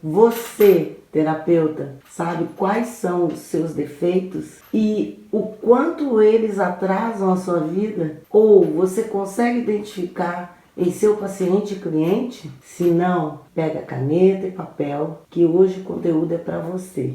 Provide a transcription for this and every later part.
Você, terapeuta, sabe quais são os seus defeitos e o quanto eles atrasam a sua vida? Ou você consegue identificar em seu paciente e cliente? Se não, pega caneta e papel, que hoje o conteúdo é para você.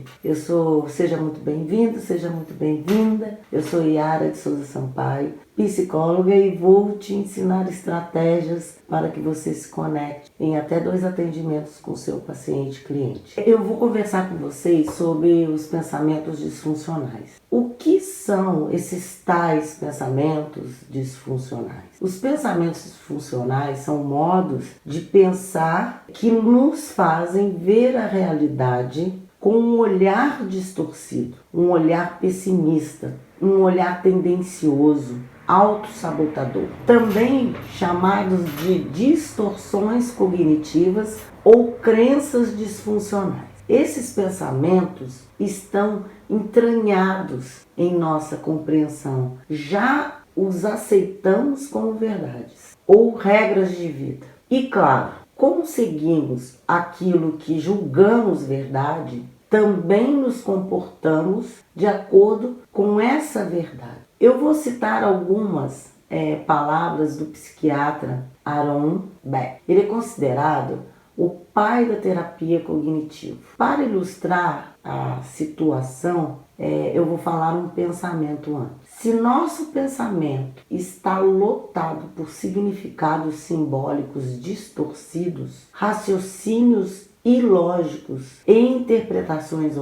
Seja muito bem-vindo, seja muito bem-vinda. Eu sou Yara de Souza Sampaio, psicóloga, e vou te ensinar estratégias para que você se conecte em até 2 atendimentos com seu paciente e cliente. Eu vou conversar com vocês sobre os pensamentos disfuncionais. O que são esses tais pensamentos disfuncionais? Os pensamentos disfuncionais são modos de pensar que nos fazem ver a realidade com um olhar distorcido, um olhar pessimista, um olhar tendencioso, autossabotador, também chamados de distorções cognitivas ou crenças disfuncionais. Esses pensamentos estão entranhados em nossa compreensão, já os aceitamos como verdades ou regras de vida. E claro, como seguimos aquilo que julgamos verdade, também nos comportamos de acordo com essa verdade. Eu vou citar algumas palavras do psiquiatra Aaron Beck. Ele é considerado o pai da terapia cognitiva. Para ilustrar a situação, eu vou falar um pensamento antes. Se nosso pensamento está lotado por significados simbólicos distorcidos, raciocínios ilógicos e interpretações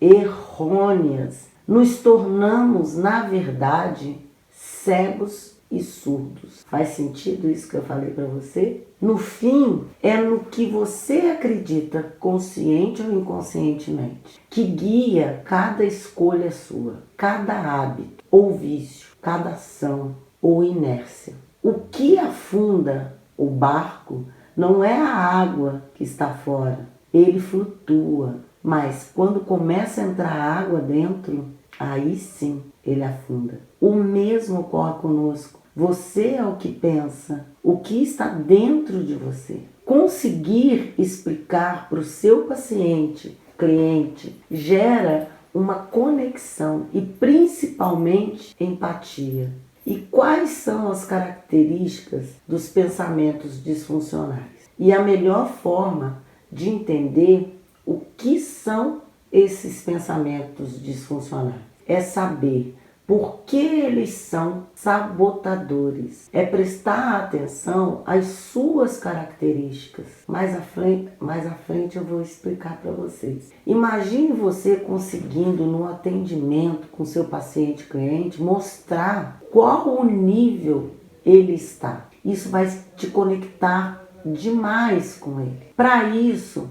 errôneas, nos tornamos, na verdade, cegos e surdos. Faz sentido isso que eu falei para você? No fim, é no que você acredita, consciente ou inconscientemente, que guia cada escolha sua, cada hábito ou vício, cada ação ou inércia. O que afunda o barco não é a água que está fora, ele flutua, mas quando começa a entrar água dentro, aí sim ele afunda. O mesmo ocorre conosco. Você é o que pensa, o que está dentro de você. Conseguir explicar para o seu paciente, cliente, gera uma conexão e principalmente empatia. E quais são as características dos pensamentos disfuncionais? E a melhor forma de entender o que são esses pensamentos disfuncionais é saber por que eles são sabotadores. É prestar atenção às suas características. Mais à frente eu vou explicar para vocês. Imagine você conseguindo, no atendimento com seu paciente cliente, mostrar qual o nível ele está. Isso vai te conectar demais com ele. Para isso,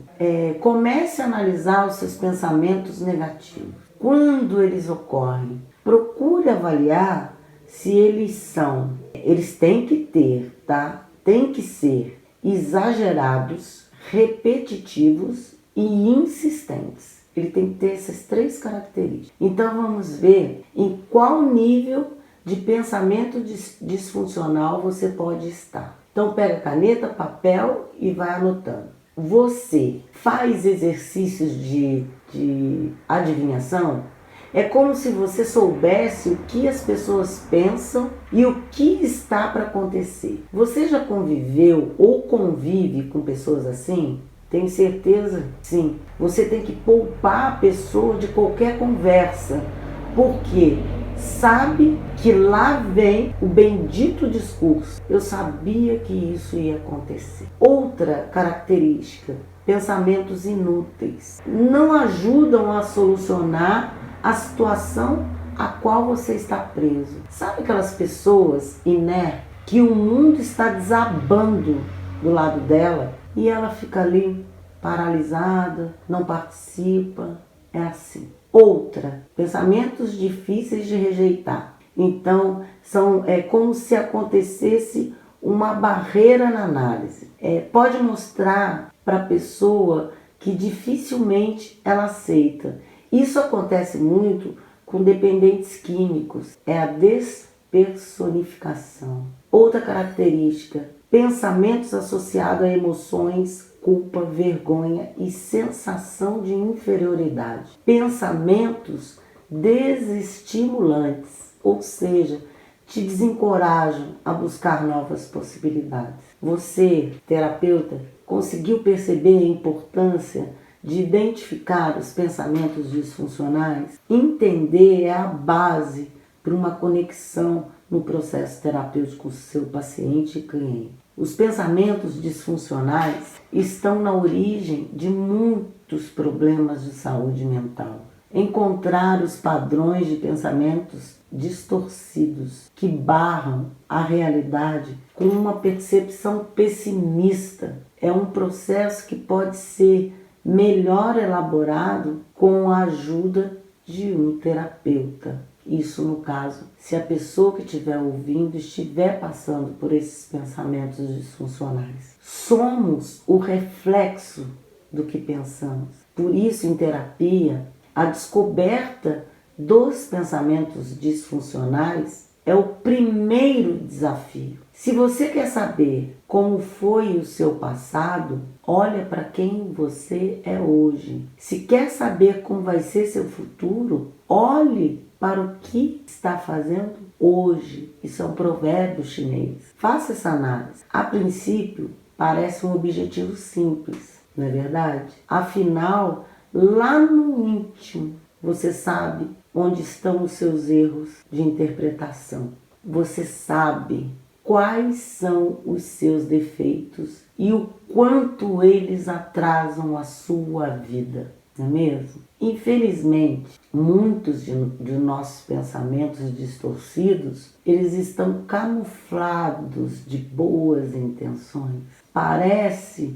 comece a analisar os seus pensamentos negativos. Quando eles ocorrem, procure avaliar se eles têm que ter, tá? Tem que ser exagerados, repetitivos e insistentes. Ele tem que ter essas 3 características. Então vamos ver em qual nível de pensamento disfuncional você pode estar. Então pega caneta, papel e vai anotando. Você faz exercícios de adivinhação? É como se você soubesse o que as pessoas pensam e o que está para acontecer. Você já conviveu ou convive com pessoas assim? Tenho certeza? Sim. Você tem que poupar a pessoa de qualquer conversa, porque sabe que lá vem o bendito discurso. Eu sabia que isso ia acontecer. Outra característica: pensamentos inúteis. Não ajudam a solucionar a situação a qual você está preso. Sabe aquelas pessoas inertes que o mundo está desabando do lado dela e ela fica ali paralisada, não participa? É assim. Outra, pensamentos difíceis de rejeitar. Então, é como se acontecesse uma barreira na análise. Pode mostrar para a pessoa que dificilmente ela aceita. Isso acontece muito com dependentes químicos. É a despersonificação. Outra característica: pensamentos associados a emoções culpa, vergonha e sensação de inferioridade. Pensamentos desestimulantes, ou seja, te desencorajam a buscar novas possibilidades. Você, terapeuta, conseguiu perceber a importância de identificar os pensamentos disfuncionais? Entender é a base para uma conexão no processo terapêutico com o seu paciente e cliente. Os pensamentos disfuncionais estão na origem de muitos problemas de saúde mental. Encontrar os padrões de pensamentos distorcidos que barram a realidade com uma percepção pessimista é um processo que pode ser melhor elaborado com a ajuda de um terapeuta. Isso no caso, se a pessoa que estiver ouvindo estiver passando por esses pensamentos disfuncionais. Somos o reflexo do que pensamos. Por isso, em terapia, a descoberta dos pensamentos disfuncionais é o primeiro desafio. Se você quer saber como foi o seu passado, olha para quem você é hoje. Se quer saber como vai ser seu futuro, olhe para o que está fazendo hoje. Isso é um provérbio chinês. Faça essa análise. A princípio, parece um objetivo simples, não é verdade? Afinal, lá no íntimo, você sabe onde estão os seus erros de interpretação. Você sabe quais são os seus defeitos e o quanto eles atrasam a sua vida, não é mesmo? Infelizmente, muitos de nossos pensamentos distorcidos, eles estão camuflados de boas intenções. Parece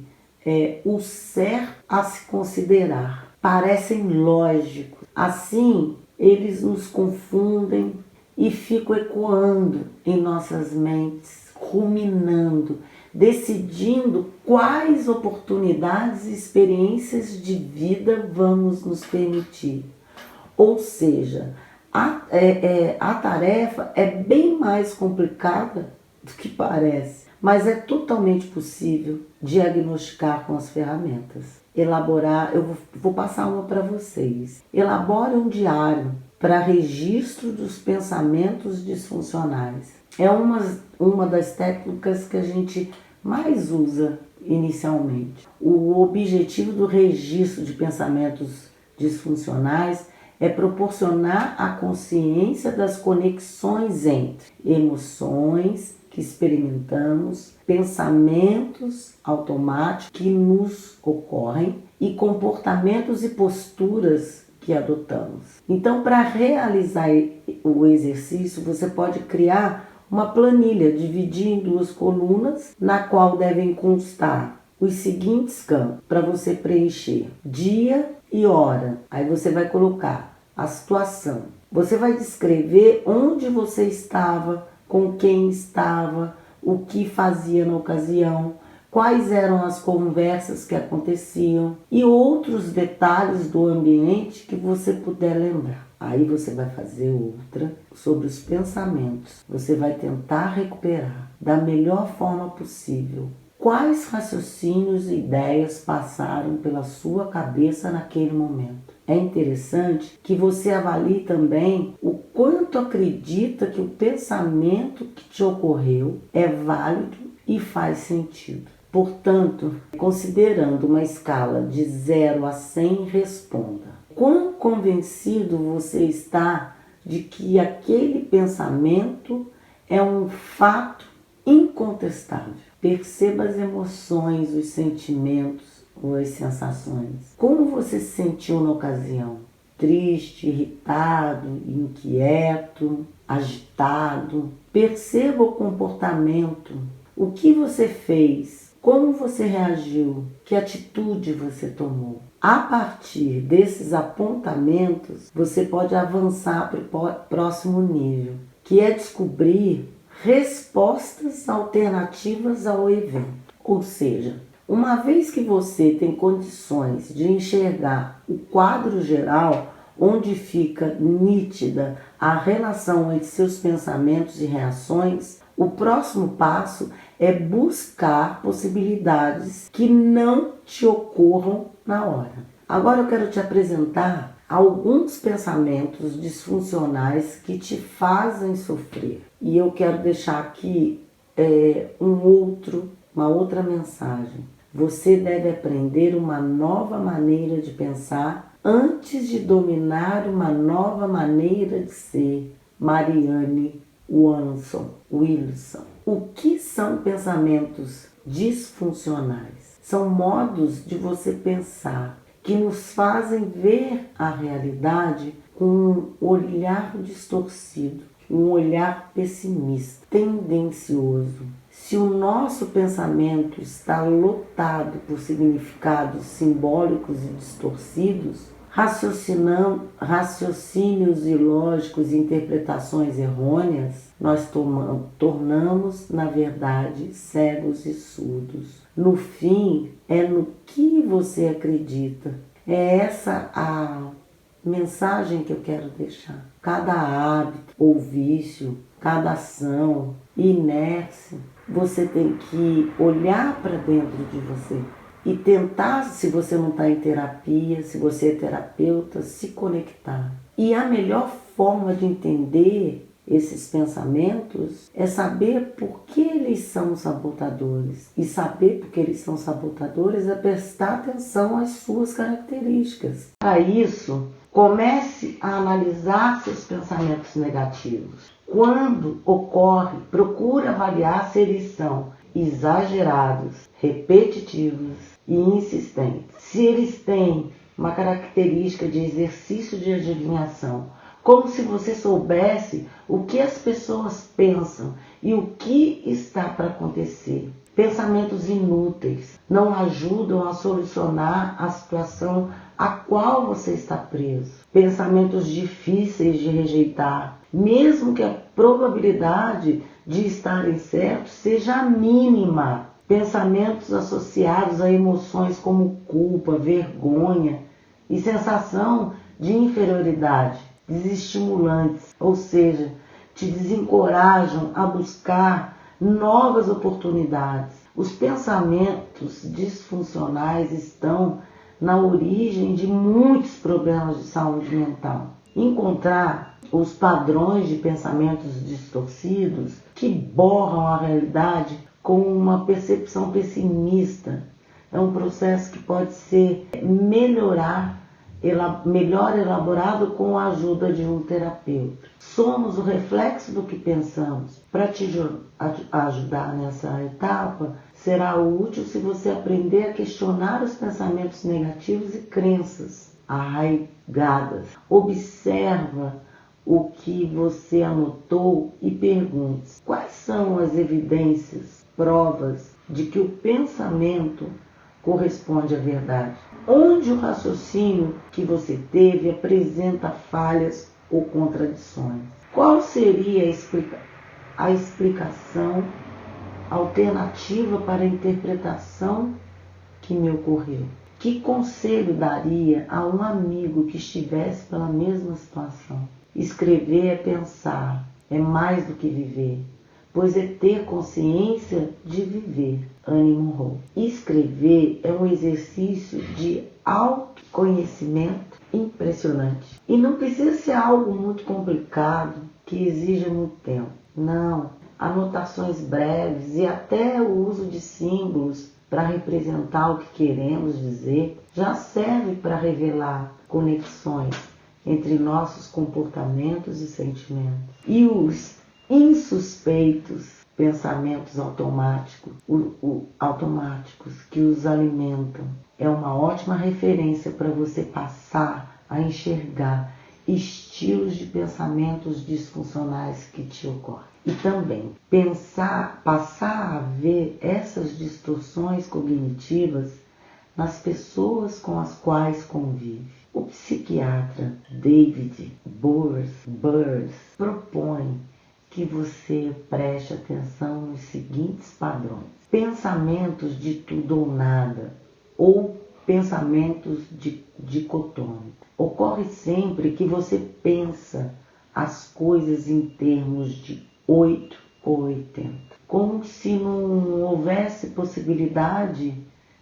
o certo a se considerar, parecem lógicos. Assim, eles nos confundem e ficam ecoando em nossas mentes, ruminando, decidindo quais oportunidades e experiências de vida vamos nos permitir. Ou seja, a tarefa é bem mais complicada do que parece, mas é totalmente possível diagnosticar com as ferramentas. Elaborar, eu vou passar uma para vocês. Elabore um diário para registro dos pensamentos disfuncionais. É uma das técnicas que a gente mais usa inicialmente. O objetivo do registro de pensamentos disfuncionais é proporcionar a consciência das conexões entre emoções que experimentamos, pensamentos automáticos que nos ocorrem e comportamentos e posturas que adotamos. Então, para realizar o exercício, você pode criar uma planilha, dividir em 2 colunas, na qual devem constar os seguintes campos para você preencher: dia e hora. Aí você vai colocar a situação. Você vai descrever onde você estava, com quem estava, o que fazia na ocasião, quais eram as conversas que aconteciam e outros detalhes do ambiente que você puder lembrar. Aí você vai fazer outra sobre os pensamentos. Você vai tentar recuperar da melhor forma possível quais raciocínios e ideias passaram pela sua cabeça naquele momento. É interessante que você avalie também o quanto acredita que o pensamento que te ocorreu é válido e faz sentido. Portanto, considerando uma escala de 0 a 100, responda: quão convencido você está de que aquele pensamento é um fato incontestável? Perceba as emoções, os sentimentos ou as sensações. Como você se sentiu na ocasião? Triste, irritado, inquieto, agitado? Perceba o comportamento. O que você fez? Como você reagiu? Que atitude você tomou? A partir desses apontamentos, você pode avançar para o próximo nível, que é descobrir respostas alternativas ao evento. Ou seja, uma vez que você tem condições de enxergar o quadro geral, onde fica nítida a relação entre seus pensamentos e reações, O próximo passo é buscar possibilidades que não te ocorram na hora. Agora eu quero te apresentar alguns pensamentos disfuncionais que te fazem sofrer. E eu quero deixar aqui uma outra mensagem. Você deve aprender uma nova maneira de pensar antes de dominar uma nova maneira de ser. Marianne Wilson. O que são pensamentos disfuncionais? São modos de você pensar que nos fazem ver a realidade com um olhar distorcido, um olhar pessimista, tendencioso. Se o nosso pensamento está lotado por significados simbólicos e distorcidos, raciocínios ilógicos e interpretações errôneas, nós tornamos, na verdade, cegos e surdos. No fim, é no que você acredita. É essa a mensagem que eu quero deixar. Cada hábito ou vício, cada ação, inércia, você tem que olhar para dentro de você e tentar, se você não está em terapia, se você é terapeuta, se conectar. E a melhor forma de entender esses pensamentos é saber por que eles são sabotadores. E saber por que eles são sabotadores é prestar atenção às suas características. Para isso, comece a analisar seus pensamentos negativos. Quando ocorre, procure avaliar se eles são exagerados, repetitivos e insistentes. Se eles têm uma característica de exercício de adivinhação, como se você soubesse o que as pessoas pensam e o que está para acontecer. Pensamentos inúteis não ajudam a solucionar a situação a qual você está preso. Pensamentos difíceis de rejeitar, mesmo que a probabilidade de estarem certos seja mínima. Pensamentos associados a emoções como culpa, vergonha e sensação de inferioridade, desestimulantes, ou seja, te desencorajam a buscar novas oportunidades. Os pensamentos disfuncionais estão na origem de muitos problemas de saúde mental. Encontrar os padrões de pensamentos distorcidos que borram a realidade com uma percepção pessimista é um processo que pode ser melhor elaborado com a ajuda de um terapeuta. Somos o reflexo do que pensamos. Para te ajudar nessa etapa, será útil se você aprender a questionar os pensamentos negativos e crenças arraigadas. Observa o que você anotou e pergunte: quais são as evidências, provas de que o pensamento corresponde à verdade? Onde o raciocínio que você teve apresenta falhas ou contradições? Qual seria a explicação alternativa para a interpretação que me ocorreu? Que conselho daria a um amigo que estivesse pela mesma situação? Escrever é pensar, é mais do que viver, pois é ter consciência de viver. Anne Monroe. Escrever é um exercício de autoconhecimento impressionante. E não precisa ser algo muito complicado, que exija muito tempo. Não. Anotações breves e até o uso de símbolos para representar o que queremos dizer já serve para revelar conexões entre nossos comportamentos e sentimentos. E os insuspeitos pensamentos automáticos que os alimentam é uma ótima referência para você passar a enxergar estilos de pensamentos disfuncionais que te ocorrem. E também passar a ver essas distorções cognitivas nas pessoas com as quais convive. O psiquiatra David Burns propõe que você preste atenção nos seguintes padrões: pensamentos de tudo ou nada, ou pensamentos dicotômicos. Ocorre sempre que você pensa as coisas em termos de 8 ou 80. Como se não houvesse possibilidade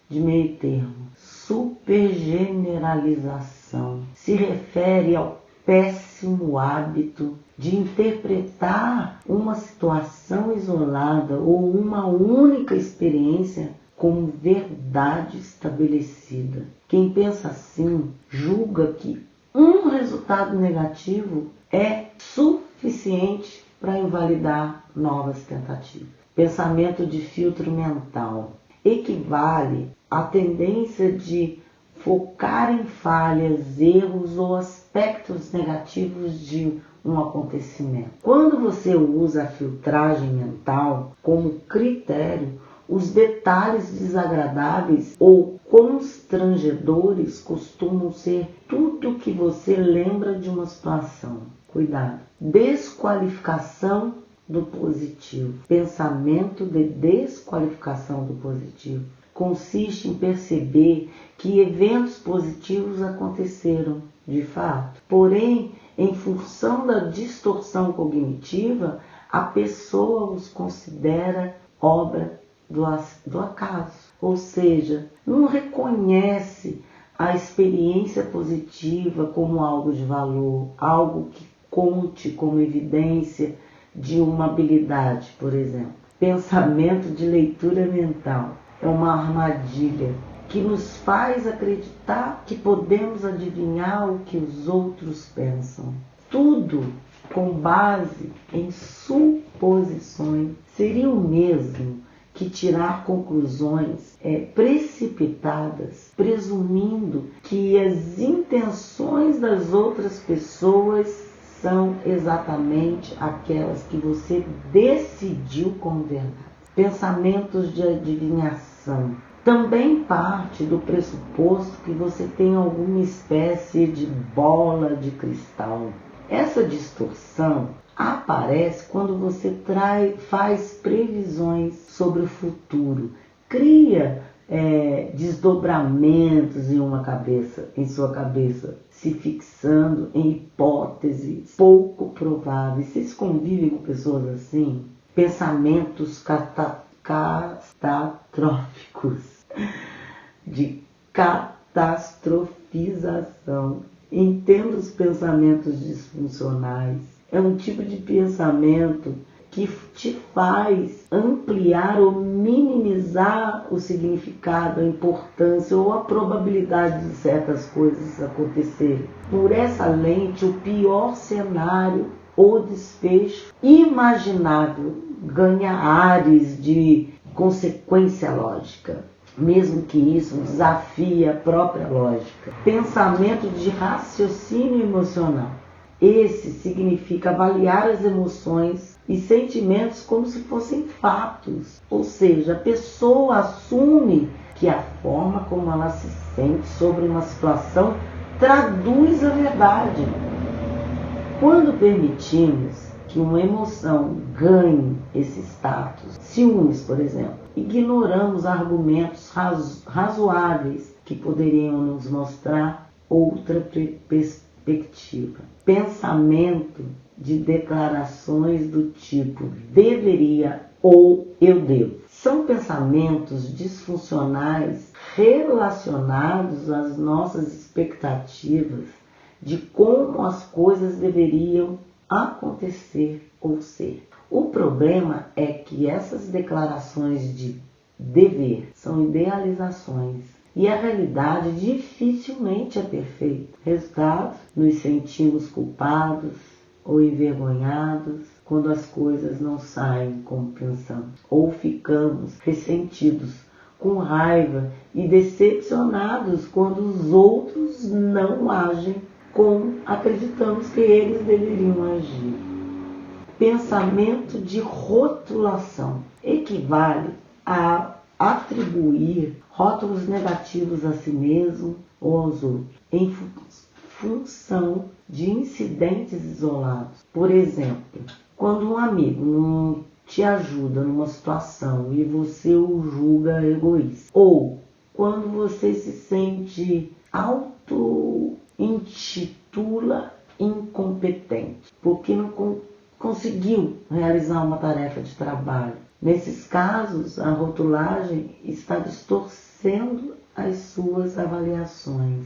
de meio termo. Supergeneralização se refere ao péssimo hábito de interpretar uma situação isolada ou uma única experiência como verdade estabelecida. Quem pensa assim julga que um resultado negativo é suficiente para invalidar novas tentativas. Pensamento de filtro mental equivale à tendência de focar em falhas, erros ou aspectos negativos de um acontecimento. Quando você usa a filtragem mental como critério, os detalhes desagradáveis ou constrangedores costumam ser tudo que você lembra de uma situação. Cuidado. Desqualificação do positivo. Pensamento de desqualificação do positivo consiste em perceber que eventos positivos aconteceram, de fato. Porém, em função da distorção cognitiva, a pessoa os considera obra do acaso. Ou seja, não reconhece a experiência positiva como algo de valor, algo que conte como evidência de uma habilidade, por exemplo. Pensamento de leitura mental é uma armadilha que nos faz acreditar que podemos adivinhar o que os outros pensam. Tudo com base em suposições. Seria o mesmo que tirar conclusões precipitadas, presumindo que as intenções das outras pessoas são exatamente aquelas que você decidiu como verdade. Pensamentos de adivinhação também parte do pressuposto que você tem alguma espécie de bola de cristal. Essa distorção aparece quando você faz previsões sobre o futuro, cria desdobramentos em sua cabeça, se fixando em hipóteses pouco prováveis. Vocês convivem com pessoas assim? Pensamentos catastróficos, de catastrofização. Entenda os pensamentos disfuncionais. É um tipo de pensamento que te faz ampliar ou minimizar o significado, a importância ou a probabilidade de certas coisas acontecerem. Por essa lente, o pior cenário ou desfecho imaginável ganha ares de consequência lógica, mesmo que isso desafie a própria lógica. Pensamento de raciocínio emocional. Esse significa avaliar as emoções e sentimentos como se fossem fatos. Ou seja, a pessoa assume que a forma como ela se sente sobre uma situação traduz a verdade. Quando permitimos que uma emoção ganhe esse status, ciúmes, por exemplo, ignoramos argumentos razoáveis que poderiam nos mostrar outra perspectiva. Pensamento de declarações do tipo deveria ou eu devo. São pensamentos disfuncionais relacionados às nossas expectativas de como as coisas deveriam acontecer ou ser. O problema é que essas declarações de dever são idealizações e a realidade dificilmente é perfeita. Resultado, nos sentimos culpados ou envergonhados quando as coisas não saem como pensamos, ou ficamos ressentidos, com raiva e decepcionados quando os outros não agem como acreditamos que eles deveriam agir. Pensamento de rotulação equivale a atribuir rótulos negativos a si mesmo ou aos outros, em função de incidentes isolados. Por exemplo, quando um amigo não te ajuda numa situação e você o julga egoísta, ou quando você se sente auto-intitula incompetente, porque não conseguiu realizar uma tarefa de trabalho. Nesses casos, a rotulagem está distorcendo as suas avaliações.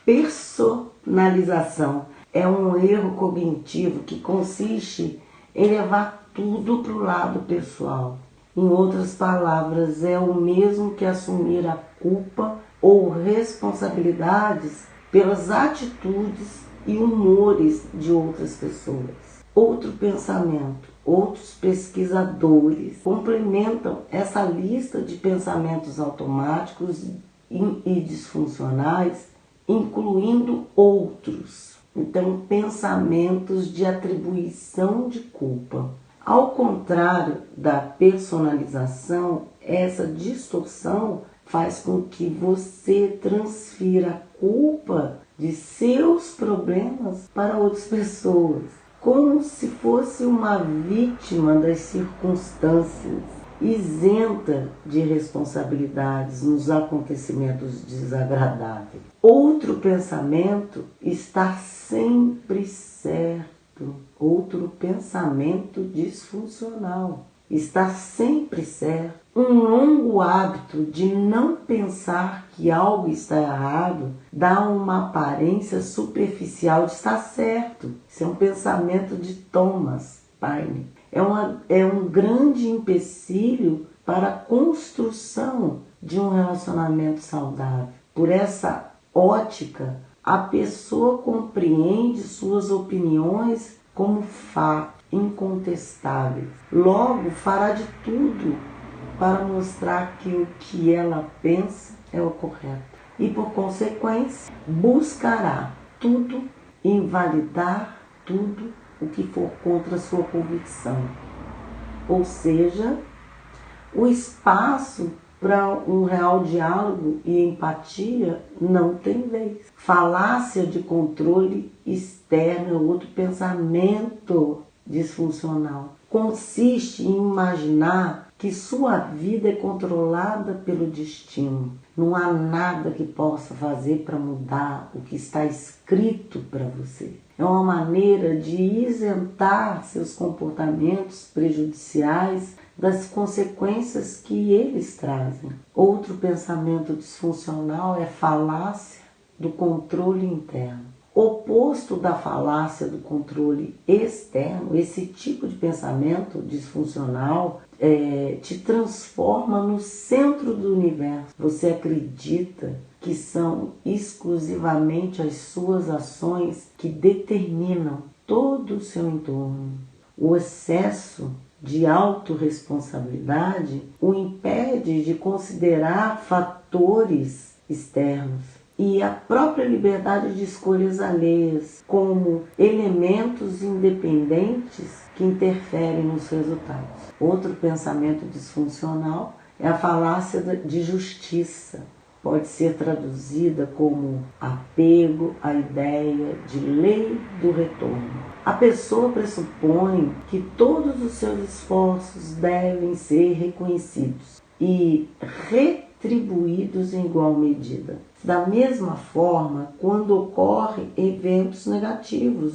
Personalização é um erro cognitivo que consiste em levar tudo para o lado pessoal. Em outras palavras, é o mesmo que assumir a culpa ou responsabilidades pelas atitudes e humores de outras pessoas. Outro pensamento, outros pesquisadores complementam essa lista de pensamentos automáticos e disfuncionais, incluindo outros. Então, pensamentos de atribuição de culpa. Ao contrário da personalização, essa distorção faz com que você transfira a culpa de seus problemas para outras pessoas, como se fosse uma vítima das circunstâncias, isenta de responsabilidades nos acontecimentos desagradáveis. Outro pensamento, estar sempre certo. Outro pensamento disfuncional, estar sempre certo. Um longo hábito de não pensar que algo está errado dá uma aparência superficial de estar certo. Isso é um pensamento de Thomas Paine. É um grande empecilho para a construção de um relacionamento saudável. Por essa ótica, a pessoa compreende suas opiniões como fato incontestáveis. Logo, fará de tudo para mostrar que o que ela pensa é o correto. E, por consequência, buscará tudo, invalidar tudo o que for contra a sua convicção. Ou seja, o espaço para um real diálogo e empatia não tem vez. Falácia de controle externo é outro pensamento disfuncional. Consiste em imaginar que sua vida é controlada pelo destino. Não há nada que possa fazer para mudar o que está escrito para você. É uma maneira de isentar seus comportamentos prejudiciais das consequências que eles trazem. Outro pensamento disfuncional é falácia do controle interno. Oposto da falácia do controle externo, esse tipo de pensamento disfuncional te transforma no centro do universo. Você acredita que são exclusivamente as suas ações que determinam todo o seu entorno. O excesso de autorresponsabilidade o impede de considerar fatores externos e a própria liberdade de escolhas alheias como elementos independentes que interferem nos resultados. Outro pensamento disfuncional é a falácia de justiça. Pode ser traduzida como apego à ideia de lei do retorno. A pessoa pressupõe que todos os seus esforços devem ser reconhecidos e retribuídos em igual medida. Da mesma forma, quando ocorrem eventos negativos,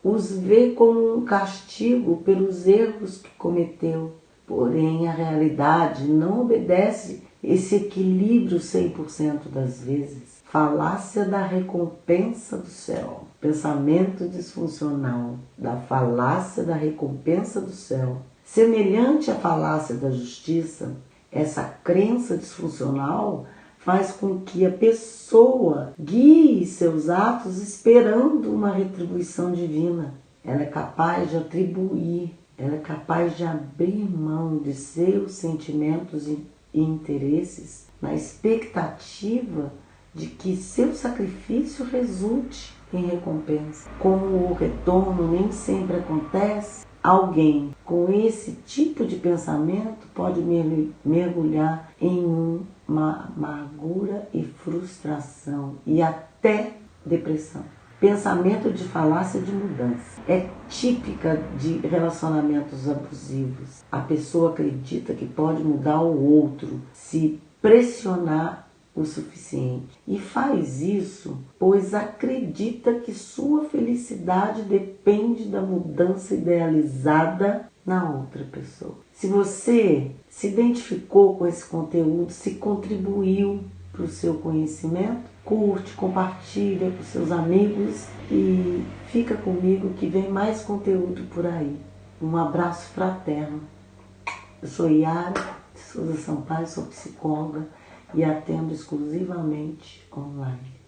os vê como um castigo pelos erros que cometeu. Porém, a realidade não obedece esse equilíbrio 100% das vezes. Falácia da recompensa do céu. Pensamento disfuncional da falácia da recompensa do céu. Semelhante à falácia da justiça, essa crença disfuncional faz com que a pessoa guie seus atos esperando uma retribuição divina. Ela é capaz de atribuir, ela é capaz de abrir mão de seus sentimentos e interesses na expectativa de que seu sacrifício resulte em recompensa. Como o retorno nem sempre acontece, alguém com esse tipo de pensamento pode mergulhar em uma amargura e frustração e até depressão. Pensamento de falácia de mudança. É típica de relacionamentos abusivos. A pessoa acredita que pode mudar o outro se pressionar o suficiente. E faz isso pois acredita que sua felicidade depende da mudança idealizada na outra pessoa. Se você se identificou com esse conteúdo, se contribuiu para o seu conhecimento, curte, compartilha com seus amigos e fica comigo que vem mais conteúdo por aí. Um abraço fraterno. Eu sou Yara de Souza Sampaio, sou psicóloga e atendo exclusivamente online.